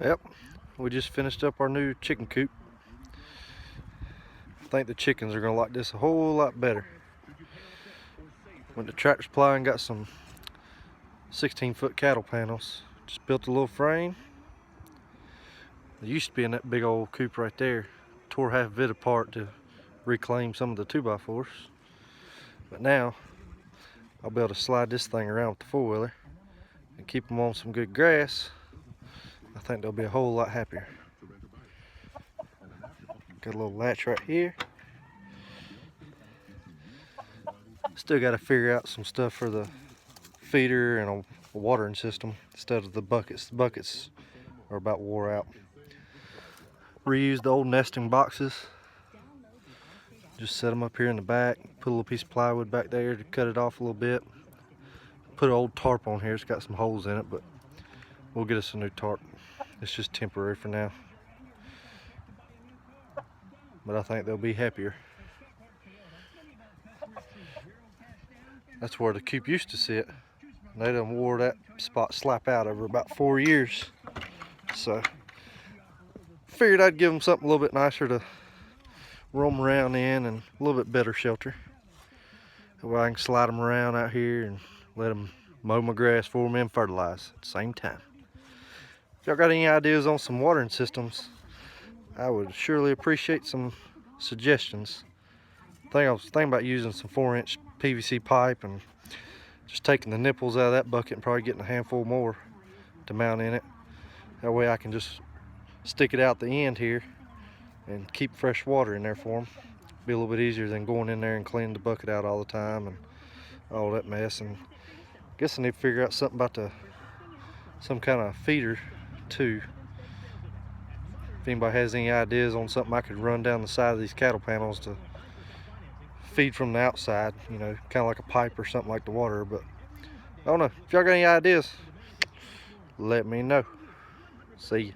Yep, we just finished up our new chicken coop. I think the chickens are gonna like this a whole lot better. Went to Tractor Supply and got some 16-foot cattle panels. Just built a little frame. It used to be in that big old coop right there. Tore half of it apart to reclaim some of the 2x4s. But now I'll be able to slide this thing around with the 4-wheeler and keep them on some good grass. I think they'll be a whole lot happier. Got a little latch right here. Still got to figure out some stuff for the feeder and a watering system instead of the buckets. The buckets are about wore out. Reused the old nesting boxes. Just set them up here in the back. Put a little piece of plywood back there to cut it off a little bit. Put an old tarp on here. It's got some holes in it, but we'll get us a new tarp. It's just temporary for now. But I think they'll be happier. That's where the coop used to sit. They done wore that spot slap out over about 4 years. So figured I'd give them something a little bit nicer to roam around in and a little bit better shelter. That way I can slide them around out here and let them mow my grass for me and fertilize at the same time. If y'all got any ideas on some watering systems, I would surely appreciate some suggestions. I was thinking about using some 4-inch PVC pipe and just taking the nipples out of that bucket and probably getting a handful more to mount in it. That way I can just stick it out the end here and keep fresh water in there for them. Be a little bit easier than going in there and cleaning the bucket out all the time and all that mess. And I guess I need to figure out something about some kind of feeder too. If anybody has any ideas on something I could run down the side of these cattle panels to feed from the outside, you know, kind of like a pipe or something like the water. But I don't know. If y'all got any ideas, let me know. See ya.